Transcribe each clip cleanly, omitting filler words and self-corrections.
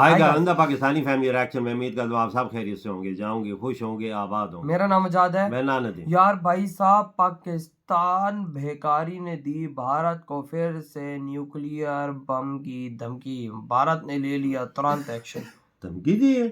आएगा आइंदा Pakistani family reaction में। उम्मीद करता हूँ आप सब खैरियत से होंगे, जाओगे, खुश होंगे, आबाद होंगे। मेरा नाम आजाद है। मैं नानदीन। यार भाई साहब, पाकिस्तान बेकारी ने दी भारत को फिर से न्यूक्लियर बम की धमकी। भारत ने ले लिया तुरंत एक्शन। धमकी दी है?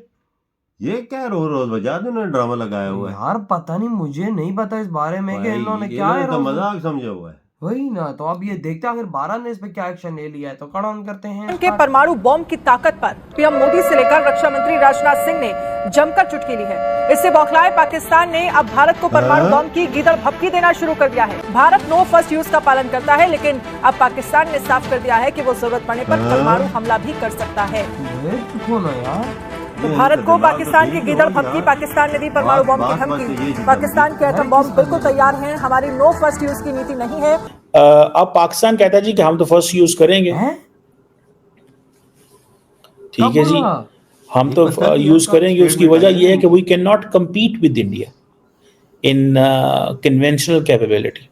ये क्या रोज रोज वजह उन्होंने ड्रामा लगाया हुआ है यार पता नहीं, मुझे नहीं पता इस बारे में कि इन्होंने क्या है। तो मजाक समझा हुआ है। वही ना, तो अब ये देखते हैं आखिर भारत ने इस पे क्या एक्शन ले लिया है। तो कड़ा ऑन करते हैं। के परमाणु बम की ताकत पर पीएम मोदी से लेकर रक्षा मंत्री राजनाथ सिंह ने जमकर चुटकी ली है। इससे बौखलाए पाकिस्तान ने अब भारत को परमाणु बम की गीदड़ भभकी देना शुरू कर दिया है। भारत नो फर्स्ट यूज का पालन करता है, लेकिन अब पाकिस्तान ने साफ कर दिया है कि वो जरूरत पड़ने पर परमाणु हमला भी कर सकता है। तो भारत को पाकिस्तान की गीदड़ भभकी, पाकिस्तान ने दी परमाणु बम की धमकी। पाकिस्तान के एटम बम बिल्कुल तैयार हैं, हमारी नो फर्स्ट यूज की नीति नहीं है। अब पाकिस्तान कहता है जी कि हम तो फर्स्ट यूज करेंगे। ठीक है जी, हम तो यूज करेंगे। उसकी वजह यह है कि we can not compete with India in conventional capability.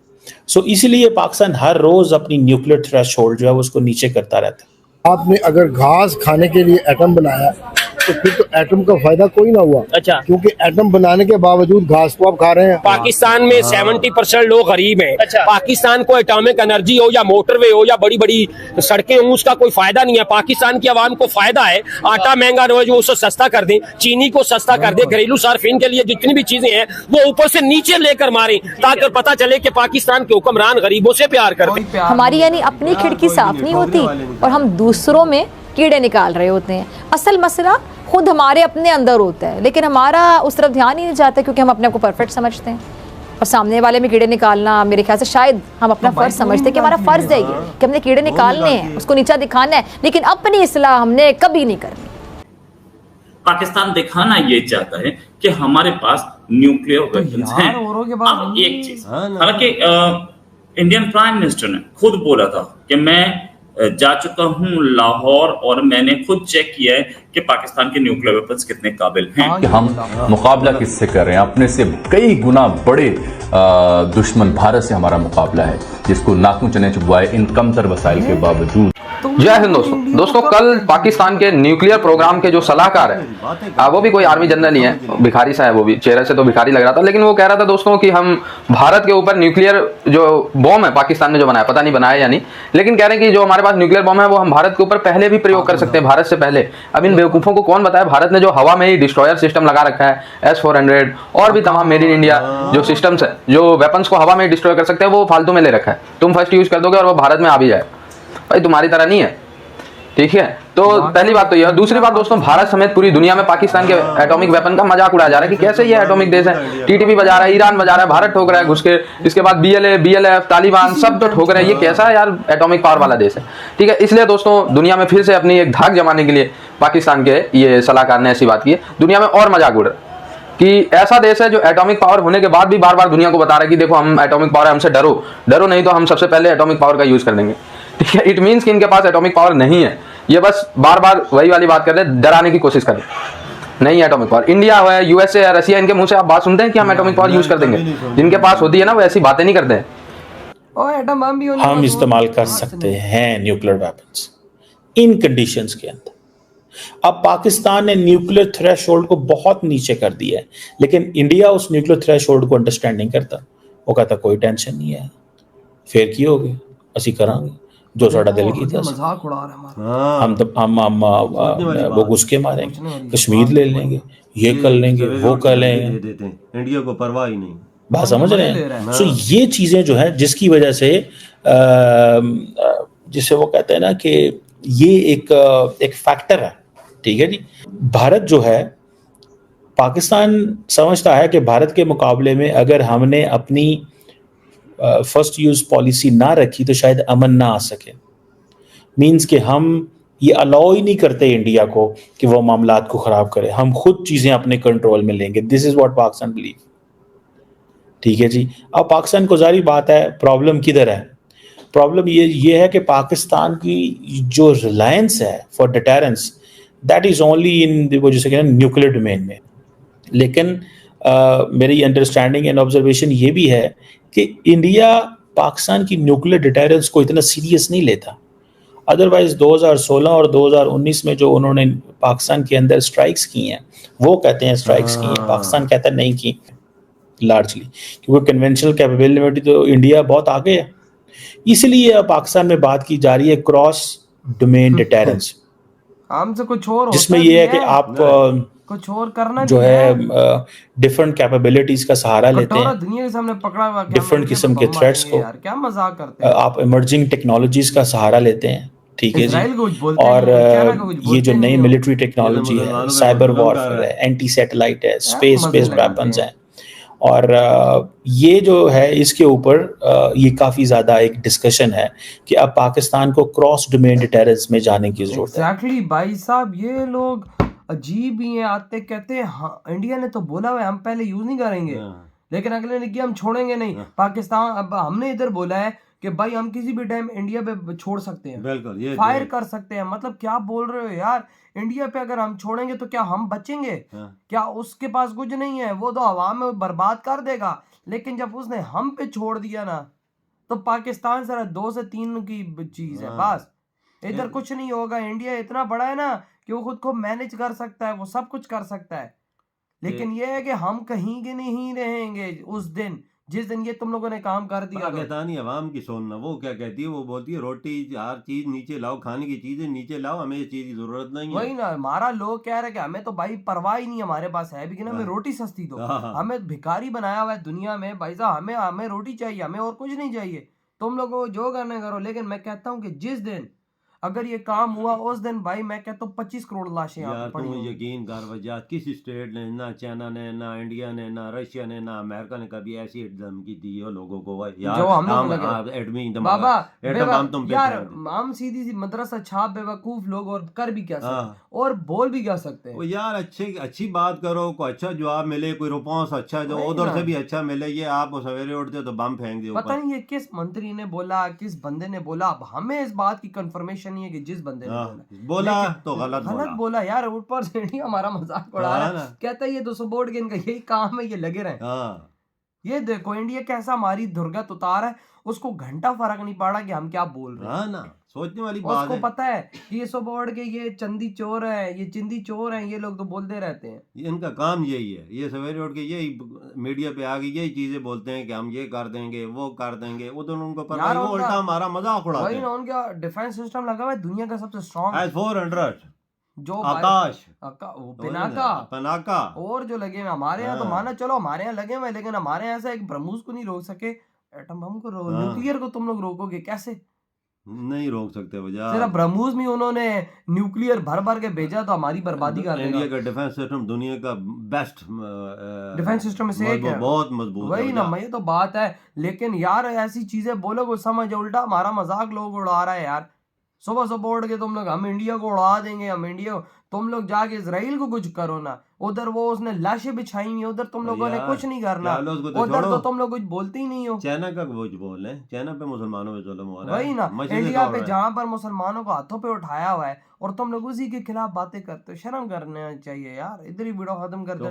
So इसीलिए पाकिस्तान हर रोज अपनी न्यूक्लियर थ्रेशोल्ड जो है उसको नीचे करता रहता है। आपने अगर घास खाने के लिए एटम बनाया तो फिर तो एटम का फायदा कोई ना हुआ। अच्छा, क्योंकि एटम बनाने के बावजूद घास को आप खा रहे हैं। पाकिस्तान में 70% लोग गरीब हैं। अच्छा, पाकिस्तान को एटॉमिक एनर्जी हो या मोटरवे हो या बड़ी बड़ी सड़कें हो, उसका कोई फायदा नहीं है। पाकिस्तान की आवाम को फायदा है। आटा महंगा रोज वो उसको सस्ता कर दें, चीनी को सस्ता कर दें, घरेलू सार्फिन के लिए जितनी भी चीजें हैं वो ऊपर से नीचे लेकर मारें, ताकि पता चले कि पाकिस्तान के हुक्मरान गरीबों से प्यार करते। हमारी यानी अपनी खिड़की साफ नहीं होती और हम दूसरों में कीड़े निकाल रहे होते हैं। असल मसला खुद हमारे अपने अंदर होता है, लेकिन हमारा उस तरफ ध्यान ही नहीं जाता क्योंकि हम अपने आप को परफेक्ट समझते हैं। और सामने वाले में कीड़े निकालना मेरे ख्याल से शायद हम अपना फर्ज समझते हैं कि हमारा फर्ज है ये कि हमने कीड़े निकालने हैं, उसको नीचा दिखाना है, लेकिन अपनी इस्लाह हमने कभी नहीं करनी। पाकिस्तान दिखाना ये चाहता है कि हमारे पास न्यूक्लियर वेपन्स हैं। अब एक चीज, हालांकि इंडियन प्राइम मिनिस्टर ने खुद बोला था कि मैं जा चुका हूं लाहौर और मैंने खुद चेक किया है कि पाकिस्तान के न्यूक्लियर वेपन्स कितने काबिल हैं। कि हम मुकाबला किससे कर रहे हैं? अपने से कई गुना बड़े दुश्मन भारत से हमारा मुकाबला है, जिसको नाखून चने चुभवाए इन कमतर वसाइल के बावजूद। जय हिंद दोस्तों, कल पाकिस्तान के न्यूक्लियर प्रोग्राम के जो सलाहकार है वो भी कोई आर्मी जनरल नहीं है, भिखारी सा है। वो भी चेहरे से तो भिखारी लग रहा था, लेकिन वो कह रहा था दोस्तों कि हम भारत के ऊपर न्यूक्लियर जो बॉम्ब है पाकिस्तान ने जो बनाया, पता नहीं बनाया या नहीं, लेकिन कह रहे हैं कि जो हमारे पास न्यूक्लियर बॉम्ब है वो हम भारत के ऊपर पहले भी प्रयोग कर सकते हैं, भारत से पहले। अब इन बेवकूफ़ों को कौन बताया? भारत ने जो हवा में ही डिस्ट्रॉयर सिस्टम लगा रखा है, S-400 और भी तमाम मेड इन इंडिया जो सिस्टम्स है, जो वेपन्स को हवा में डिस्ट्रॉय कर सकते हैं, वो फालतू में ले रखा है। तुम फर्स्ट यूज कर दोगे और वो भारत में आ भी जाए। भाई तुम्हारी तरह नहीं है, ठीक है। तो पहली बात तो ये। दूसरी बात दोस्तों, भारत समेत पूरी दुनिया में पाकिस्तान के एटॉमिक वेपन का मजाक उड़ाया जा रहा है कि कैसे ये एटॉमिक देश है। टीटीपी बजा रहा है, ईरान बजा रहा है, भारत ठोक रहा है घुस के। इसके बाद BLF, तालिबान सब तो ठोक रहे हैं। ये कैसा यार एटॉमिक पावर वाला देश है, ठीक है। इसलिए दोस्तों दुनिया में फिर से अपनी एक धाक जमाने के लिए पाकिस्तान के ये सलाहकार ने ऐसी बात की है। दुनिया में और मजाक उड़ रहा है कि ऐसा देश है जो एटॉमिक पावर होने के बाद भी बार बार दुनिया को बता रहा है कि देखो हम एटॉमिक पावर है, हमसे डरो नहीं तो हम सबसे पहले एटॉमिक पावर का यूज कर देंगे, ठीक है। इट मीन्स कि इनके पास एटॉमिक पावर नहीं है। ये बस बार बार वही वाली बात कर रहे हैं, डराने की कोशिश कर रहे हैं। नहीं एटॉमिक पावर। इंडिया है, USA है, रशिया, इनके मुंह से आप बात सुनते हैं कि हम एटॉमिक पावर यूज कर देंगे। जिनके पास होती है ना वो ऐसी बातें नहीं करते हैं। हम इस्तेमाल कर सकते हैं न्यूक्लियर वेपन्स इन कंडीशंस के अंदर। अब पाकिस्तान ने न्यूक्लियर थ्रेशोल्ड को बहुत नीचे कर दिया है, लेकिन इंडिया उस न्यूक्लियर थ्रेशोल्ड को अंडरस्टैंड नहीं करता। वो कहता कोई टेंशन नहीं है, फिर की हो गए असी करांगे जो साड़ा दिल की था। हम वो घुस के मारेंगे, कश्मीर ले लेंगे, ये कर लेंगे, वो कर लेंगे, इंडिया को परवाह ही नहीं। बात समझ रहे हैं? सो ये चीजें जो है जिसकी वजह से जिसे वो कहते हैं ना कि ये एक फैक्टर है, ठीक है जी। भारत जो है, पाकिस्तान समझता है कि भारत के मुकाबले में अगर हमने अपनी फर्स्ट यूज पॉलिसी ना रखी तो शायद अमन ना आ सके। मींस कि हम ये अलाउ ही नहीं करते इंडिया को कि वो मामलात को खराब करे, हम खुद चीजें अपने कंट्रोल में लेंगे। This is what Pakistan believe, ठीक है जी। अब पाकिस्तान को जारी बात है, प्रॉब्लम किधर है? प्रॉब्लम ये है कि पाकिस्तान की जो रिलायंस है for deterrence, that is only in वो जैसे कहते हैं न्यूक्लियर डोमेन में। लेकिन मेरी अंडरस्टैंडिंग एंड ऑब्जर्वेशन ये भी है कि इंडिया पाकिस्तान की न्यूक्लियर डिटेरेंस को इतना सीरियस नहीं लेता। अदरवाइज 2016 और 2019 में जो उन्होंने पाकिस्तान के अंदर स्ट्राइक्स की हैं, वो कहते हैं स्ट्राइक्स की हैं, पाकिस्तान कहता है नहीं की लार्जली, क्योंकि कन्वेंशनल कैपेबिलिटी तो इंडिया बहुत आगे है। इसलिए अब पाकिस्तान में बात की जा रही है क्रॉस डोमेन डिटेरेंस, हमसे कुछ और जिसमें ये है कि आप कुछ और करना जो है डिफरेंट कैपेबिलिटीज का सहारा लेते हैं, दुनिया के सामने पकड़ा हुआ डिफरेंट किस्म के थ्रेट्स को, यार क्या मजाक करते हैं आप इमर्जिंग टेक्नोलॉजीज का सहारा लेते हैं, ठीक है जी। और ये जो नई मिलिट्री टेक्नोलॉजी है, साइबर वॉरफेयर है, एंटी सैटेलाइट है, स्पेस बेस्ड वेपन्स हैं, और ये जो है इसके ऊपर ये काफ़ी ज़्यादा एक डिस्कशन है कि अब पाकिस्तान को क्रॉस डोमेन डिटेरेंस में जाने की ज़रूरत है। एग्जैक्टली भाई साहब, ये लोग अजीब ही हैं, आते कहते हैं हाँ, इंडिया ने तो बोला हुआ है हम पहले यूज़ नहीं करेंगे, लेकिन अगले ने किया हम छोड़ेंगे नहीं। पाकिस्तान, अब हमने इधर बोला है कि भाई हम किसी भी टाइम इंडिया पे छोड़ सकते हैं, बिल्कुल, ये फायर कर सकते हैं। मतलब क्या बोल रहे हो यार, इंडिया पे अगर हम छोड़ेंगे तो क्या हम बचेंगे? क्या उसके पास कुछ नहीं है? वो तो हवा में बर्बाद कर देगा। लेकिन जब उसने हम पे छोड़ दिया ना, तो पाकिस्तान सिर्फ 2 से 3 की चीज है बस, इधर कुछ नहीं होगा। इंडिया इतना बड़ा है ना कि वो खुद को मैनेज कर सकता है, वो सब कुछ कर सकता है। लेकिन ये है कि हम कहीं के नहीं रहेंगे उस दिन जिस दिन ये तुम लोगों ने काम कर दिया। पाकिस्तानी अवाम की सुनना, वो क्या कहती है, वो बोलती है रोटी हर चीज नीचे लाओ, खाने की चीजें नीचे लाओ, हमें ये चीज की जरूरत नहीं है। वही ना, हमारा लोग कह रहे कि हमें तो भाई परवाह ही नहीं, हमारे पास है भी कि ना, हमें रोटी सस्ती दो। हमें भिखारी बनाया हुआ है दुनिया में भाई साहब, हमें रोटी चाहिए, हमें और कुछ नहीं चाहिए। तुम लोगों जो करना करो, लेकिन मैं कहता हूँ कि जिस दिन अगर ये काम हुआ उस दिन भाई मैं कहता हूँ 25 करोड़ लाशें यार तुम यकीन कर, वजह किसी स्टेट ने, ना चाइना ने, ना इंडिया ने, ना रशिया ने, ना अमेरिका ने कभी ऐसी धमकी दी हो लोगों को यार, जो हम लोग एडमी बाबा तुम यार, हम सीधी सी मदरसा छाप बेवकूफ लोग, और कर भी क्या सकते और बोल भी क्या सकते हैं। यार अच्छी बात करो, कोई अच्छा जवाब मिले, कोई रिस्पॉन्स अच्छा जो उधर से भी अच्छा मिले। ये आप सवेरे उठते हो तो बम फेंक दो। पता नहीं ये किस मंत्री ने बोला, किस बंदे ने बोला, अब हमें इस बात की कंफर्मेशन नहीं है कि जिस बंदे ने बोला तो गलत बोला यार। ऊपर से हमारा मजाक उड़ा रहा है, कहता है ये 200 बोर्ड के इनका यही काम है, ये लगे रहे। ये देखो इंडिया कैसा हमारी दुर्गत उतार है, उसको घंटा फर्क नहीं पड़ा कि हम क्या बोल रहे हैं। ना सोचने वाली बात है। उसको पता है कि ये 100 बोर्ड के ये चंदी चोर है, ये चिंदी चोर है, ये लोग तो बोलते रहते हैं। इनका काम यही है, ये सवेरे उठ के यही मीडिया पे आके यही चीजें बोलते हैं कि हम ये कर देंगे, वो कर देंगे। वो दोनों उनको पता है, वो उल्टा हमारा मजाक उड़ाते हैं। वही ना, उनका डिफेंस सिस्टम लगा हुआ है दुनिया का सबसे स्ट्रॉन्ग, S-400 जो आकाश पनाका और जो लगे हुए हमारे यहाँ, तो माना चलो हमारे यहाँ लगे हुए, लेकिन हमारे यहाँ से एक ब्रह्मोस को नहीं रोक सके, एटम बम को न्यूक्लियर को तुम लोग रोकोगे कैसे? नहीं रोक सकते वजह, सिर्फ ब्रह्मोस में उन्होंने न्यूक्लियर भर भर के भेजा तो हमारी बर्बादी कर देगा। इंडिया का डिफेंस सिस्टम दुनिया का बेस्ट डिफेंस सिस्टम में से एक है, बहुत मजबूत। वही ना, ये तो बात है। लेकिन यार ऐसी चीजें बोलोगे समझ, उल्टा हमारा मजाक लोग उड़ा रहा है यार। सुबह सुबह उठ के तुम लोग हम इंडिया को उड़ा देंगे, हम इंडिया, तुम लोग जाके इजराइल को कुछ करो ना, उधर वो उसने लाशें बिछाई हुई, उधर तुम लोगों ने कुछ नहीं करना, उधर तो तुम लोग कुछ बोलते ही नहीं हो। चाइना का कुछ बोल है, चाइना पे मुसलमानों पे जुल्म हो रहा है, वही ना, इंडिया पे जहाँ पर मुसलमानों को हाथों पे उठाया हुआ है और तुम लोग उसी के खिलाफ बातें करते हो। शर्म करना चाहिए यार। इधर ही वीडियो खत्म करते